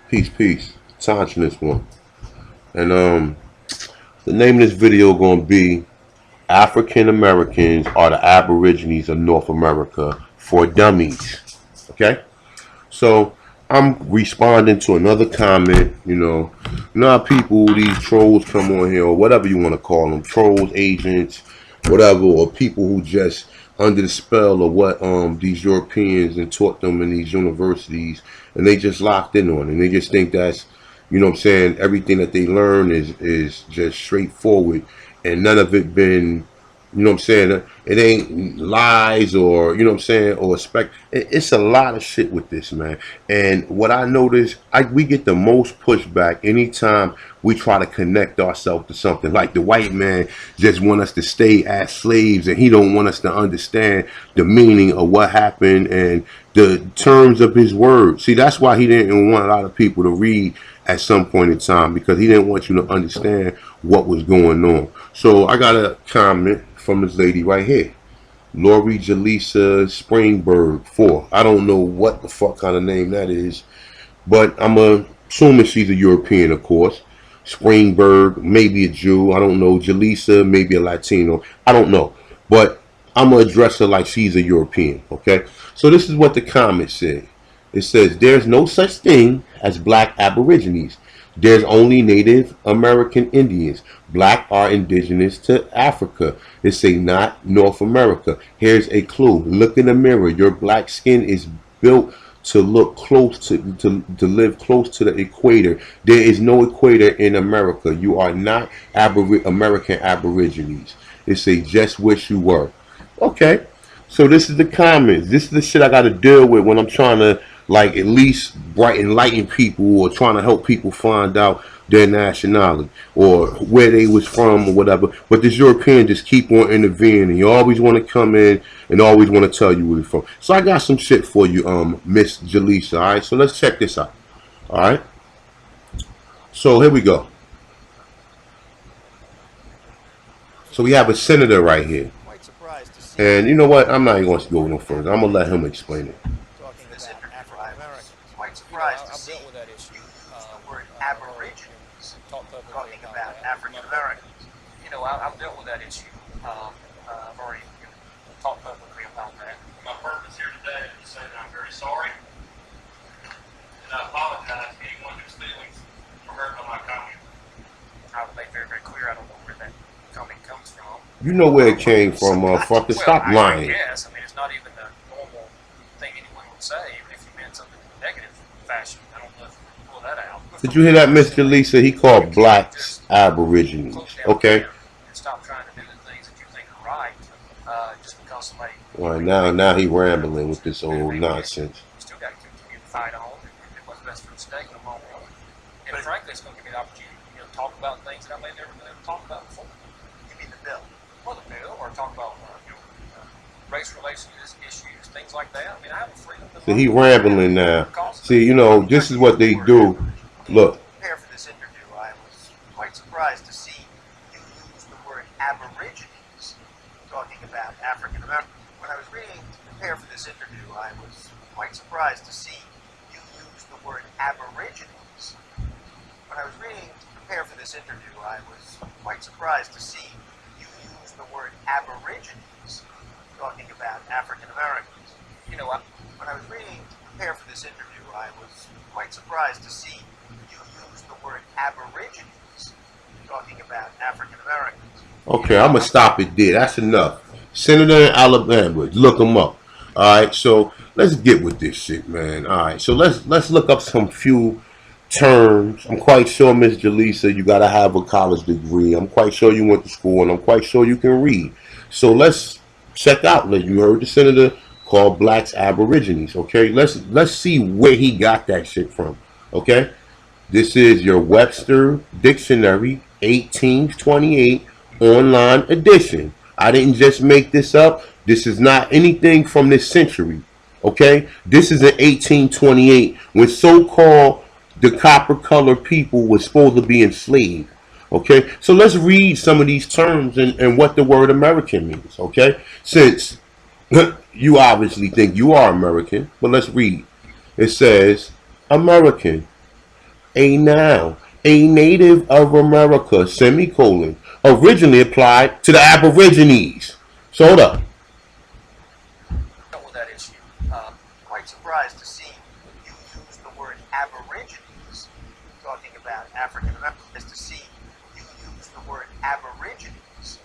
Peace, peace. Touching this one. And the name of this video gonna be African Americans are the Aborigines of North America for Dummies. Okay? So I'm responding to another comment, you know how people, these trolls come on here, or whatever you want to call them, trolls, agents, whatever, or people who just under the spell of what these Europeans and taught them in these universities, and they just locked in on it. And they just think that's, what I'm saying, everything that they learn is just straightforward, and none of it been, what I'm saying, it ain't lies, or what I'm saying, or it's a lot of shit with this, man. And what I notice, we get the most pushback anytime we try to connect ourselves to something. Like the white man just want us to stay as slaves, and he don't want us to understand the meaning of what happened and the terms of his word. See, that's why he didn't want a lot of people to read at some point in time, because he didn't want you to understand what was going on. So I got a comment from this lady right here, Lori Jaleesa Springberg 4. I don't know what the fuck kind of name that is, but I'm assuming she's a European, of course. Springberg, maybe a Jew, I don't know. Jaleesa, maybe a Latino, I don't know. But I'm going to address her like she's a European, okay? So this is what the comment said. It says, there's no such thing as black Aborigines. There's only Native American Indians. Black are indigenous to Africa. They say not North America. Here's a clue. Look in the mirror. Your black skin is built to look close to live close to the equator. There is no equator in America. You are not American Aborigines. They say just wish you were. Okay. So this is the comments. This is the shit I got to deal with when I'm trying to, like, at least enlighten people, or trying to help people find out their nationality or where they was from or whatever. But this European just keep on intervening. You always want to come in and always want to tell you where you're from. So I got some shit for you, Miss Jaleesa. All right, so let's check this out. All right. So here we go. So we have a senator right here. And you know what? I'm not even going to go no further. I'm going to let him explain it. Quite surprised to see you use the word Aborigines talking about African Americans. I've dealt with that issue. I've already talked publicly about that. My purpose here today is to say that I'm very sorry, and I apologize to anyone whose feelings were hurt by my comment. I will make very, very clear I don't know where that comment comes from. You know where it came from, motherfucker. Stop lying. Yes, I mean, it's not even the normal thing anyone would say, even if you meant something in a negative fashion. I don't know if you can pull that out. Did you hear that, Miss Jaleesa? He called blacks Aborigines. Okay. And stop trying to do the things that you think are right, just because somebody. All right, now he rambling with this old nonsense. You still got to continue to fight on and do what's best for the state in the long run. And frankly, it's going to give me the opportunity to talk about things that I may never been able to talk about before. Give me the bill. Well, the bill, or talk about race relations issues, things like that. I mean, I have a freedom to. So he rambling now. See, this is what they do. Look. Prepare for this interview. I was quite surprised to see you use the word Aborigines talking about African Americans. When I was reading to prepare for this interview, I was quite surprised to see you use the word Aborigines. When I was reading to prepare for this interview, I was quite surprised to see you use the word Aborigines talking about African Americans. When I was reading to prepare for this interview, I was quite surprised to see you use the word Aborigines talking about African Americans. Okay, I'm gonna stop it there. That's enough. Senator in Alabama, look him up. All right, so let's get with this shit, man. All right, so let's look up some few terms. I'm quite sure, Miss Jaleesa, you gotta have a college degree. I'm quite sure you went to school, and I'm quite sure you can read. So let's check out. You heard the senator called blacks Aborigines. Okay, let's see where he got that shit from. Okay, this is your Webster Dictionary 1828 online edition. I didn't just make this up. This is not anything from this century. Okay, this is in 1828 when so-called the copper colored people were supposed to be enslaved. Okay, so let's read some of these terms and what the word American means. Okay, since you obviously think you are American, but let's read. It says American, a noun, a native of America, semicolon, originally applied to the Aborigines. So hold up. With that issue. Quite surprised to see you use the word Aborigines talking about African Americans. To see you use the word Aborigines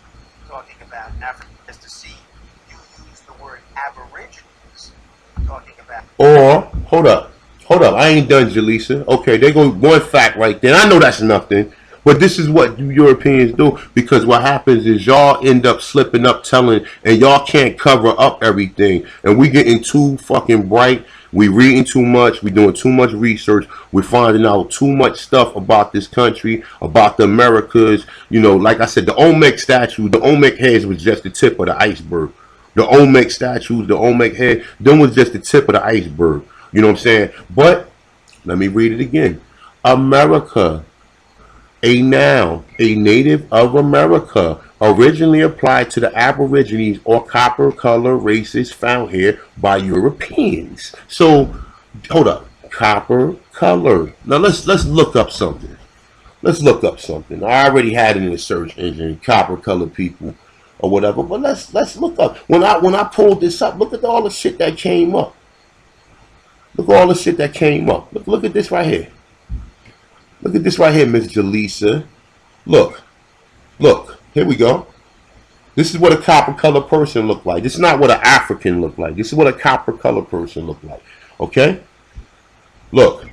talking about African. To see you use the word Aborigines talking about. Or hold up. I ain't done, Jaleesa. Okay, there goes one fact right there. I know that's nothing. But this is what you Europeans do, because what happens is y'all end up slipping up telling, and y'all can't cover up everything. And we getting too fucking bright. We reading too much. We doing too much research. We're finding out too much stuff about this country, about the Americas. You know, like I said, the Olmec statue, the Olmec heads was just the tip of the iceberg. The Olmec statues, the Olmec head, them was just the tip of the iceberg. You know what I'm saying? But let me read it again. America, a noun, a native of America, originally applied to the Aborigines or copper color races found here by Europeans. So, hold up, copper color. Now let's look up something. Let's look up something. I already had it in the search engine, copper colored people or whatever. But let's look up. When I pulled this up, look at all the shit that came up. Look at all the shit that came up. Look at this right here. Look at this right here, Miss Jaleesa. Look. Here we go. This is what a copper color person look like. This is not what an African look like. This is what a copper color person look like. Okay? Look.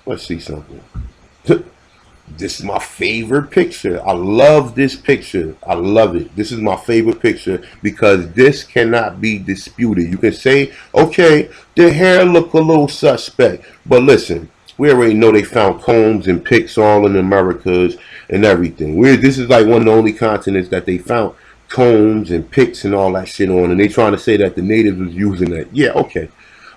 Let's see something. This is my favorite picture. I love this picture. I love it. This is my favorite picture because this cannot be disputed. You can say, okay, the hair look a little suspect. But listen, we already know they found combs and picks all in the Americas and everything. This is like one of the only continents that they found combs and picks and all that shit on. And they trying to say that the natives was using that. Yeah, okay.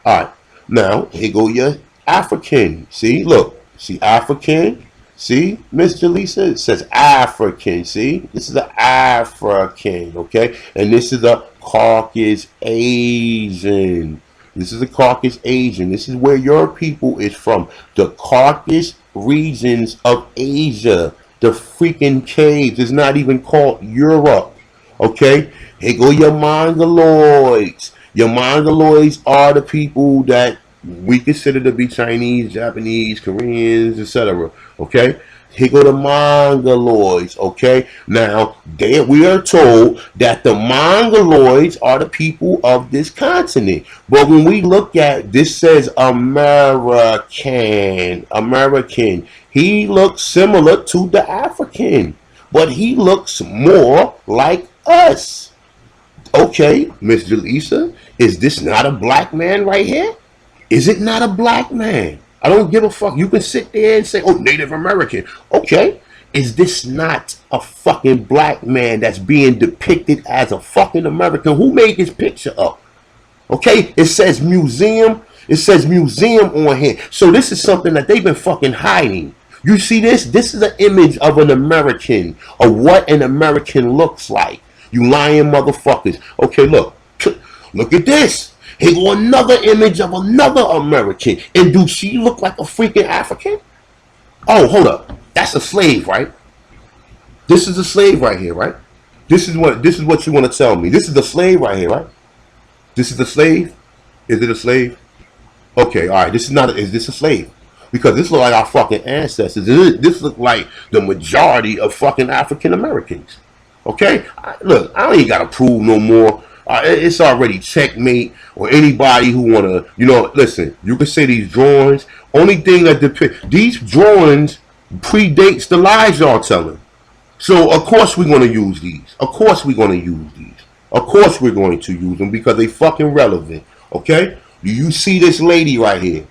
All right. Now, here go your African. See, look. See, African. See, Miss Jaleesa, it says African. See, this is the African, okay? And this is a Caucasus Asian. This is a Caucasus Asian. This is where your people is from. The Caucasus regions of Asia. The freaking caves. It's not even called Europe, okay? Here go your Mongoloids. Your Mongoloids are the people that we consider to be Chinese, Japanese, Koreans, etc. Okay? Here go the Mongoloids. Okay? Now, we are told that the Mongoloids are the people of this continent. But when we look at this, says American. American. He looks similar to the African, but he looks more like us. Okay, Miss Jaleesa, is this not a black man right here? Is it not a black man? I don't give a fuck. You can sit there and say, oh, Native American. Okay. Is this not a fucking black man that's being depicted as a fucking American? Who made this picture up? Okay. It says museum. It says museum on here. So this is something that they've been fucking hiding. You see this? This is an image of an American, of what an American looks like. You lying motherfuckers. Okay, look. Look at this. Here go another image of another American. And do she look like a freaking African? Oh, hold up. That's a slave, right? This is a slave right here, right? This is what you want to tell me. This is the slave right here, right? This is the slave? Is it a slave? Okay, all right. Is this a slave? Because this look like our fucking ancestors. This look like the majority of fucking African Americans. Okay? Look, I ain't got to prove no more. It's already checkmate, or anybody who want to, listen, you can say these drawings. Only thing that these drawings predates the lies y'all telling. So, of course, we're going to use these. Of course, we're going to use these. Of course, we're going to use them because they fucking relevant. Okay? Do you see this lady right here?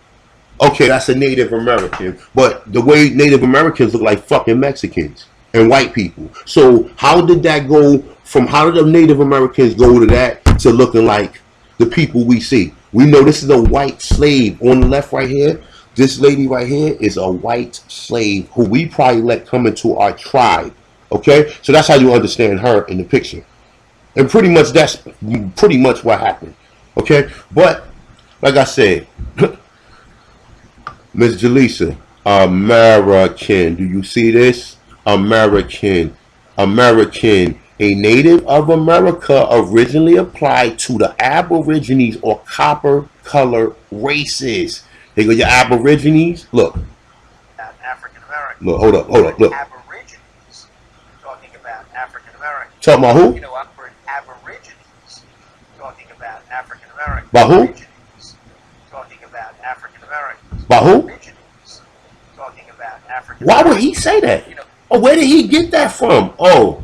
Okay, that's a Native American. But the way Native Americans look like fucking Mexicans and white people. So, how did that go? How did the Native Americans go to that to looking like the people we see? We know this is a white slave on the left right here. This lady right here is a white slave who we probably let come into our tribe. Okay? So that's how you understand her in the picture. And pretty much that's pretty much what happened. Okay? But, like I said, Miss Jaleesa, American. Do you see this? American. American. A native of America originally applied to the Aborigines or copper color races. Here go your Aborigines. Look, African American. look, hold up, look. Aborigines. Talking about African American. Talking about who? You know, I'm for Aborigines. Talking about African American. About who? Aborigines. Talking about African Americans. About who? Aborigines. Talking about African. Why would he say that? You know, Oh, where did he get that from? Oh,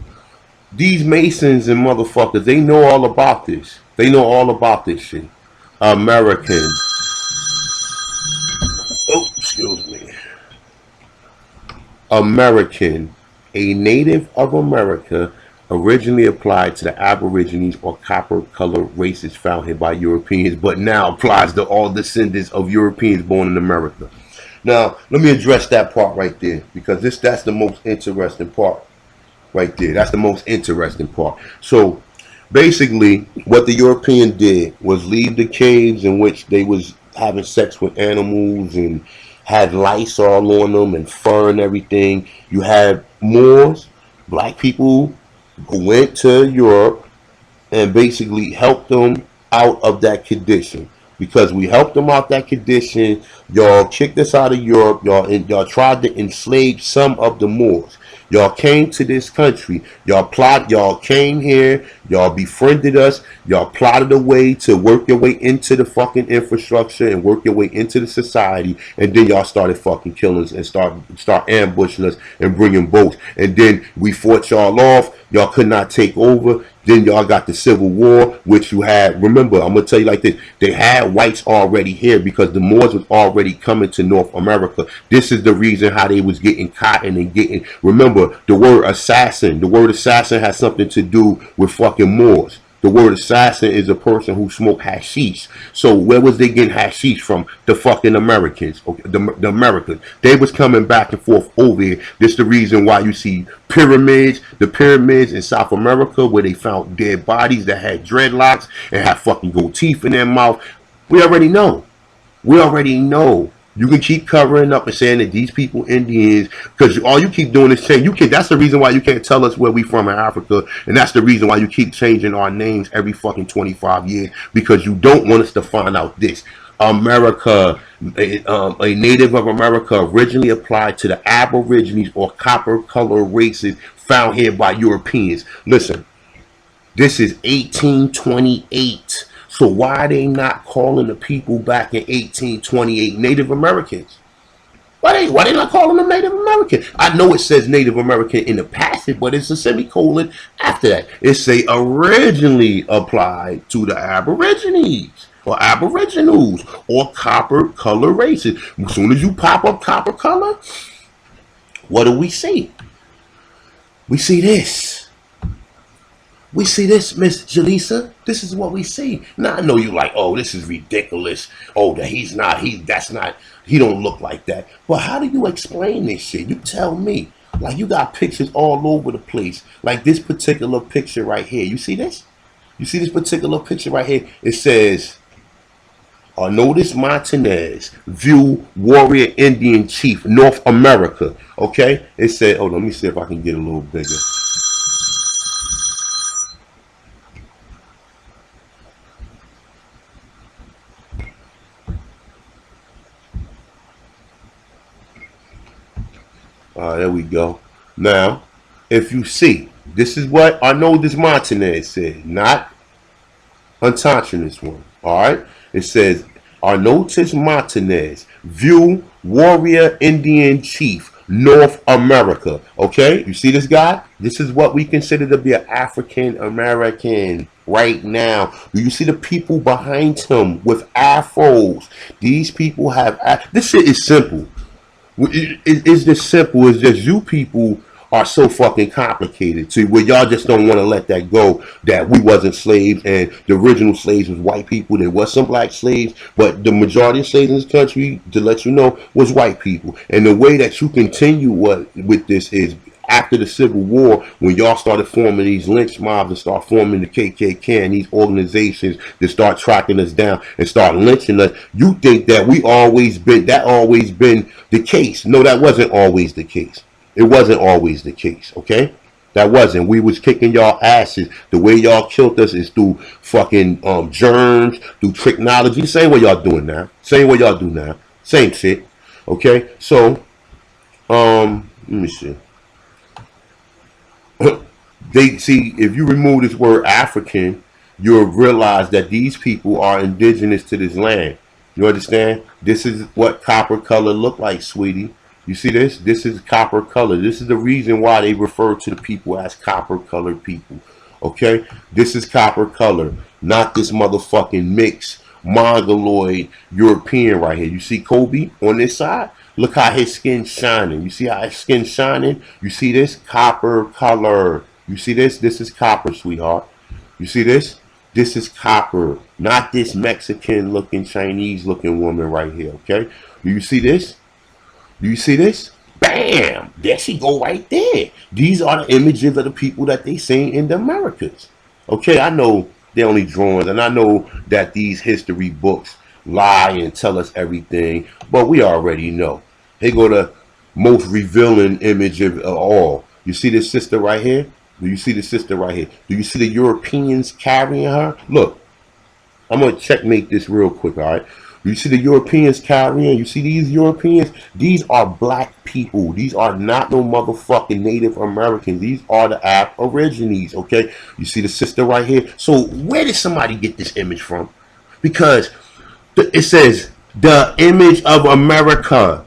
these Masons and motherfuckers, they know all about this. They know all about this shit. American. Oh, excuse me. American, a native of America, originally applied to the Aborigines or copper colored races found here by Europeans, but now applies to all descendants of Europeans born in America. Now, let me address that part right there because that's the most interesting part right there. That's the most interesting part. So, basically, what the European did was leave the caves in which they was having sex with animals and had lice all on them and fur and everything. You had Moors, black people who went to Europe and basically helped them out of that condition. Because we helped them out that condition, y'all kicked us out of Europe. Y'all tried to enslave some of the Moors. Y'all came to this country. Y'all came here. Y'all befriended us. Y'all plotted a way to work your way into the fucking infrastructure and work your way into the society. And then y'all started fucking killing us and start ambushing us and bringing boats. And then we fought y'all off. Y'all could not take over. Then y'all got the Civil War, which you had. Remember, I'm gonna tell you like this: they had whites already here because the Moors was already coming to North America. This is the reason how they was getting cotton and getting. Remember, the word assassin. The word assassin has something to do with fucking Moors. The word assassin is a person who smoked hashish. So where was they getting hashish from? The fucking Americans. Okay, the Americans. They was coming back and forth over here. This is the reason why you see the pyramids in South America where they found dead bodies that had dreadlocks and had fucking gold teeth in their mouth. We already know. We already know. You can keep covering up and saying that these people Indians, because all you keep doing is saying you can. That's the reason why you can't tell us where we from in Africa, and that's the reason why you keep changing our names every fucking 25 years because you don't want us to find out this. America, a native of America, originally applied to the Aborigines or copper color races found here by Europeans. Listen, this is 1828. So why are they not calling the people back in 1828 Native Americans? Why they not calling them Native American? I know it says Native American in the passage, but it's a semicolon after that. It say originally applied to the Aborigines or Aboriginals or copper color races. As soon as you pop up copper color, what do we see? We see this. We see this, Miss Jaleesa. This is what we see. Now I know you like, oh, this is ridiculous. Oh, he don't look like that. But how do you explain this shit? You tell me. Like you got pictures all over the place. Like this particular picture right here. You see this? You see this particular picture right here? It says, Arnoldas Martinez, view warrior Indian chief, North America. Okay? It said, oh, let me see if I can get a little bigger. There we go. Now, if you see, this is what Arnoldas Martinez said, not untouching this one. All right. It says Arnoldas Martinez, view warrior Indian chief, North America. Okay. You see this guy? This is what we consider to be an African American right now. Do you see the people behind him with afros? These people have. This shit is simple. It's just simple. It's just you people are so fucking complicated to where y'all just don't want to let that go, that we wasn't slaves and the original slaves was white people. There was some black slaves, but the majority of slaves in this country, to let you know, was white people. And the way that you continue with this is after the Civil War, when y'all started forming these lynch mobs and start forming the KKK and these organizations that start tracking us down and start lynching us, you think that always been the case. No, that wasn't always the case. It wasn't always the case, okay? That wasn't. We was kicking y'all asses. The way y'all killed us is through fucking germs, through technology. Same way y'all doing now. Same way y'all do now. Same shit. Okay? So, let me see. They see, if you remove this word African, you'll realize that these people are indigenous to this land. You understand? This is what copper color look like, sweetie. You see this? This is copper color. This is the reason why they refer to the people as copper colored people. Okay? This is copper color, not this motherfucking mixed mongoloid European right here. You see Kobe on this side? Look how his skin's shining. You see how his skin's shining? You see this? Copper color. You see this? This is copper, sweetheart. You see this? This is copper, not this Mexican looking, Chinese looking woman right here, okay? Do you see this? Do you see this? Bam! There she go right there. These are the images of the people that they seen in the Americas. Okay, I know they're only drawings, and I know that these history books lie and tell us everything, but we already know. Here go the most revealing image of all. You see this sister right here? Do you see the sister right here? Do you see the Europeans carrying her? Look, I'm going to checkmate this real quick, all right? You see the Europeans carrying? You see these Europeans? These are black people. These are not no motherfucking Native Americans. These are the Aborigines, okay? You see the sister right here? So where did somebody get this image from? Because it says, the image of America,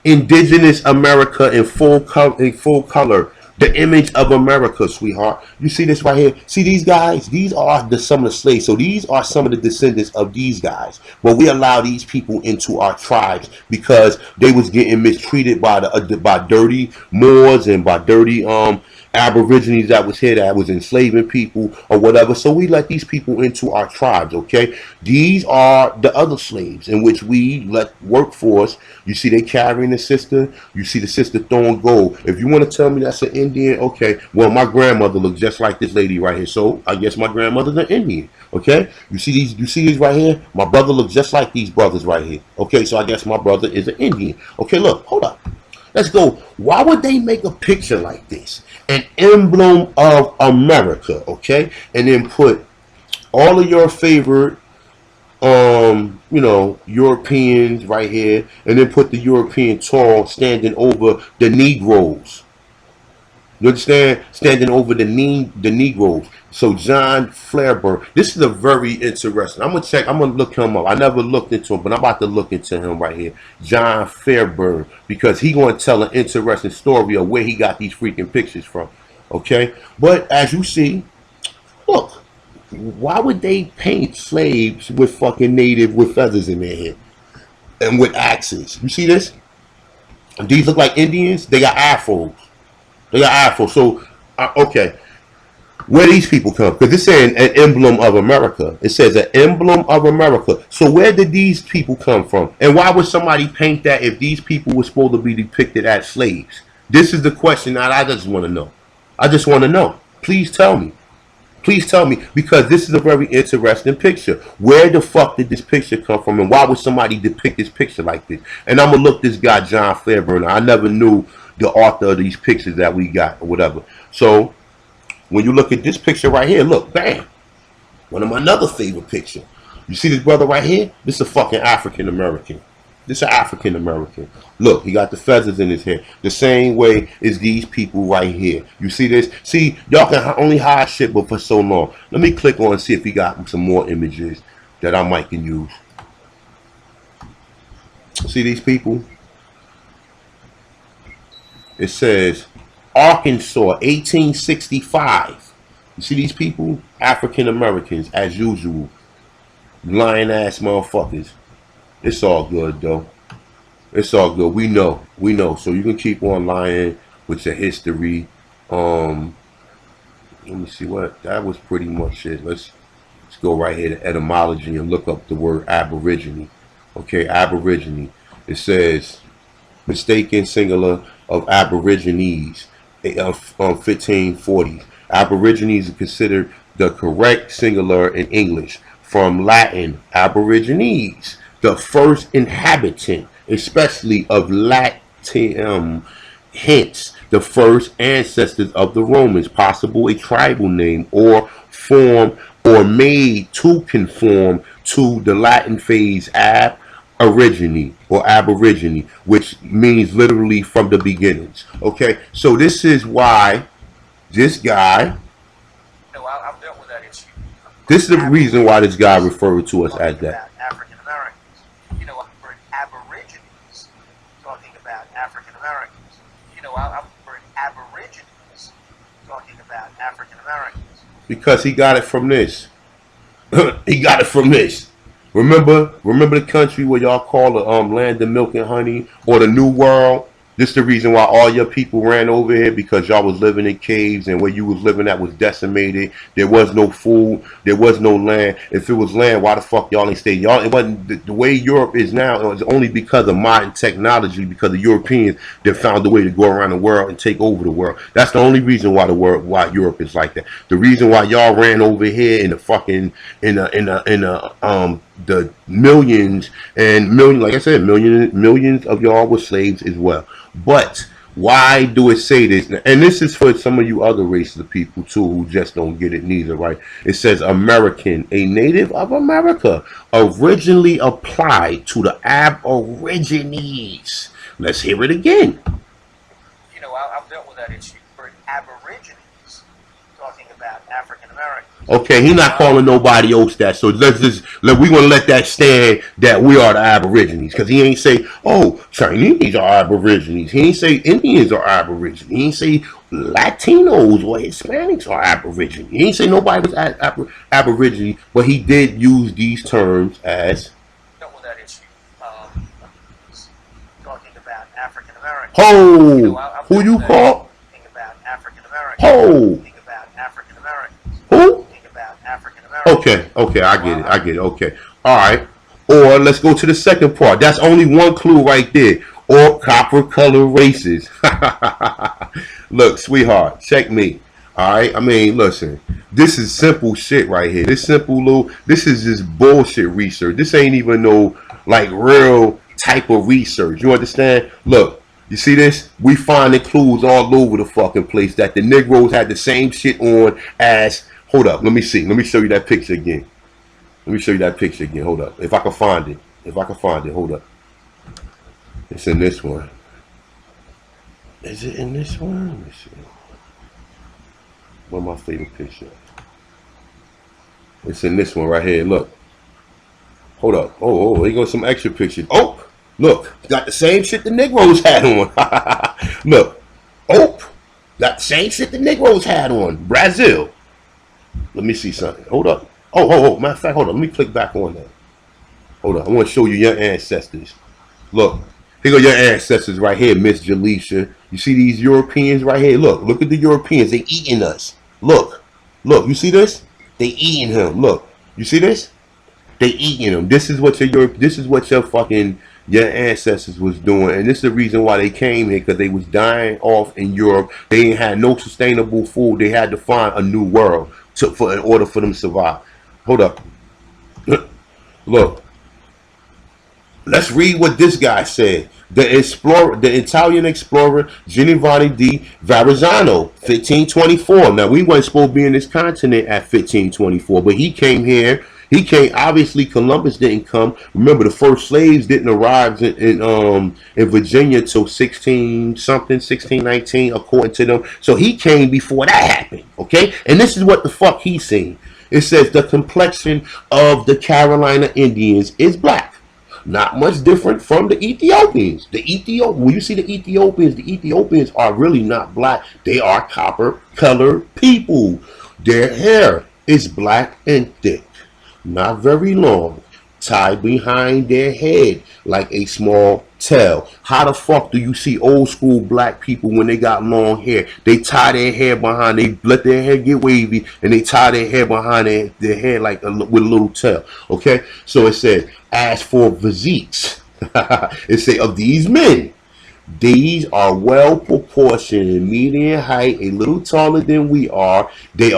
indigenous America in full color. The image of America, sweetheart. You see this right here? See these guys? These are some of the slaves. So these are some of the descendants of these guys. But we allow these people into our tribes because they was getting mistreated by by dirty Moors and by dirty Aborigines that was here that was enslaving people or whatever. So we let these people into our tribes, okay? These are the other slaves in which we let work for us. You see they carrying the sister. You see the sister throwing gold. If you want to tell me that's an Indian, okay. Well, my grandmother looked just like this lady right here. So I guess my grandmother's an Indian, okay? You see these right here? My brother looks just like these brothers right here. Okay, so I guess my brother is an Indian. Okay, look, hold up. Let's go. Why would they make a picture like this? An emblem of America, okay? And then put all of your favorite, Europeans right here, and then put the European tall standing over the Negroes. You understand? Standing over the Negroes. So John Fairburn. This is a very interesting. I'm gonna look him up. I never looked into him, but I'm about to look into him right here. John Fairburn. Because he gonna tell an interesting story of where he got these freaking pictures from. Okay? But as you see, look, why would they paint slaves with fucking native with feathers in their head? And with axes. You see this? These look like Indians, they got afros. They got Afro. So, okay. Where these people come? Because it's saying an emblem of America. It says an emblem of America. So where did these people come from? And why would somebody paint that if these people were supposed to be depicted as slaves? This is the question that I just want to know. I just want to know. Please tell me. Please tell me. Because this is a very interesting picture. Where the fuck did this picture come from? And why would somebody depict this picture like this? And I'm going to look this guy, John Fairburn. I never knew the author of these pictures that we got or whatever. So when you look at this picture right here, look, bam, one of my another favorite picture. You see this brother right here? This is a fucking African American. This is an African American. Look, he got the feathers in his hair. The same way as these people right here. You see this? See, y'all can only hide shit but for so long. Let me click on and see if he got some more images that I might can use. See these people? It says Arkansas, 1865. You see these people? African Americans, as usual. Lying ass motherfuckers. It's all good though. It's all good. We know. So you can keep on lying with your history. Let me see what that was pretty much it. Let's go right here to etymology and look up the word Aborigine. Okay, Aborigine. It says mistaken singular of Aborigines, 1540s. Aborigines are considered the correct singular in English from Latin Aborigines, the first inhabitant, especially of Latium, hence the first ancestors of the Romans, possible a tribal name or form or made to conform to the Latin phrase origine or aborigine, which means literally from the beginnings. Okay, so this is why this guy, No, I've dealt with that issue. this is the reason why this guy referred to us as Talking that. about African Americans. I've heard Aborigines talking about African Americans. I've heard Aborigines talking about African Americans. Because he got it from this. He got it from this. Remember the country where y'all call the land of milk and honey, or the New World? This the reason why all your people ran over here, because y'all was living in caves, and where you was living at was decimated. There was no food. There was no land. If it was land, why the fuck y'all ain't stayed? Y'all, it wasn't the way Europe is now. It was only because of modern technology, because the Europeans that found a way to go around the world and take over the world. That's the only reason why Europe is like that. The reason why y'all ran over here in the fucking the millions and millions, like I said, millions of y'all were slaves as well. But why do it say this? And this is for some of you other races of people too who just don't get it neither, right? It says American, a native of America, originally applied to the Aborigines. Let's hear it again. I've dealt with that issue. For Aborigines talking about African Americans. Okay, he's not calling nobody else that. So we gonna let that stand that we are the Aborigines, because he ain't say, oh, Chinese are Aborigines. He ain't say Indians are Aborigines. He ain't say Latinos or Hispanics are Aborigines. He ain't say nobody was Aborigine, but he did use these terms as Dealt with that issue. Talking about African Americans. ho. Who you call? Think about African Americans. Ho. Think about African Americans. Who? Think about African Americans. Okay, I get it. Okay, all right. Or let's go to the second part. That's only one clue right there. Or copper color races. Look, sweetheart, check me. All right. I mean, listen. This is simple shit right here. This is just bullshit research. This ain't even no like real type of research. You understand? Look. You see this? We finding clues all over the fucking place that the Negroes had the same shit on as. Hold up, let me see. Let me show you that picture again. Hold up. If I can find it. Hold up. It's in this one. Is it in this one? Let me see. Where's my favorite picture? It's in this one right here. Look. Hold up. Oh, here goes some extra pictures. Oh, look. Got the same shit the Negroes had on. Look. Oh, got the same shit the Negroes had on. Brazil. Let me see something. Hold up. Oh. Matter of fact, hold up. Let me click back on that. Hold up. I want to show you your ancestors. Look. Here go your ancestors right here, Miss Jaleisha. You see these Europeans right here? Look at the Europeans. They eating us. Look. You see this? They eating him. Look. You see this? They eating him. This is what your ancestors was doing, and this is the reason why they came here, because they was dying off in Europe. They ain't had no sustainable food. They had to find a new world in order for them to survive. Hold up. Look. Let's read what this guy said. The Italian explorer Giovanni di Verrazzano, 1524. Now, we weren't supposed to be in this continent at 1524, but he came here. Obviously, Columbus didn't come. Remember, the first slaves didn't arrive in Virginia till 1619, according to them. So he came before that happened. Okay, and this is what the fuck he's saying. It says the complexion of the Carolina Indians is black. Not much different from the Ethiopians. When you see the Ethiopians are really not black. They are copper colored people. Their hair is black and thick, not very long, tied behind their head like a small tail. How the fuck do you see old school black people when they got long hair? They tie their hair behind, they let their hair get wavy, and they tie their hair behind their hair like with a little tail. Okay, so it says, as for physiques, it say of these men, These are well proportioned, median height, a little taller than we are. They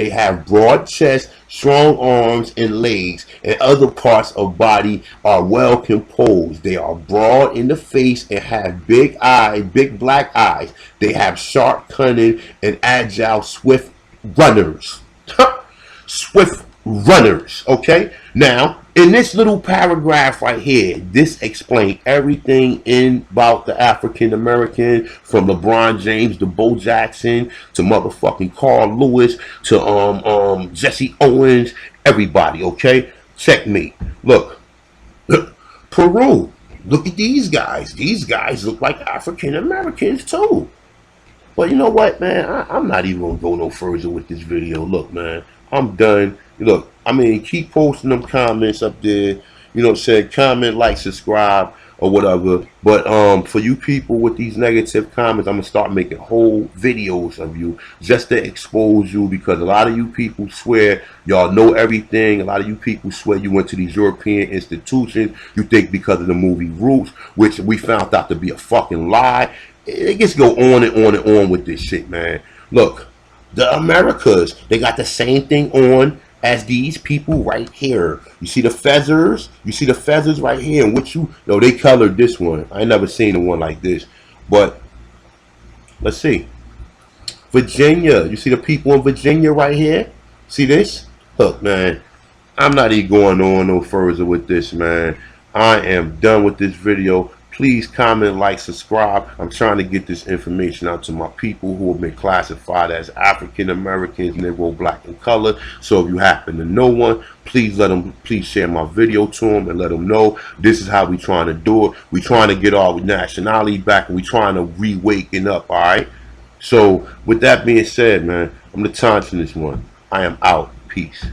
have broad chest, strong arms and legs, and other parts of body are well composed. They are broad in the face and have big eyes, big black eyes. They have sharp, cunning, and agile, swift runners. Swift runners. Okay. Now, in this little paragraph right here, this explains everything in about the African American, from LeBron James to Bo Jackson to motherfucking Carl Lewis to Jesse Owens, everybody. Okay. Checkmate. Look, Peru. Look at these guys. These guys look like African Americans too. But you know what, man? I'm not even gonna go no further with this video. Look, man, I'm done. Look, I mean, keep posting them comments up there. You know what I'm saying? Comment, like, subscribe, or whatever. But for you people with these negative comments, I'm gonna start making whole videos of you just to expose you, because a lot of you people swear y'all know everything. A lot of you people swear you went to these European institutions. You think because of the movie Roots, which we found out to be a fucking lie. It gets go on and on and on with this shit, man. Look, the Americas, they got the same thing on as these people right here. You see the feathers? You see the feathers right here? And what you no, they colored this one. I ain't never seen a one like this. But let's see. Virginia. You see the people in Virginia right here? See this? Look, man. I'm not even going on no further with this, man. I am done with this video. Please comment, like, subscribe. I'm trying to get this information out to my people who have been classified as African Americans, Negro, Black, and color. So if you happen to know one, please share my video to them and let them know this is how we trying to do it. We trying to get our nationality back, and we trying to re-waken up. All right. So with that being said, man, I'm the Thompson this one. I am out. Peace.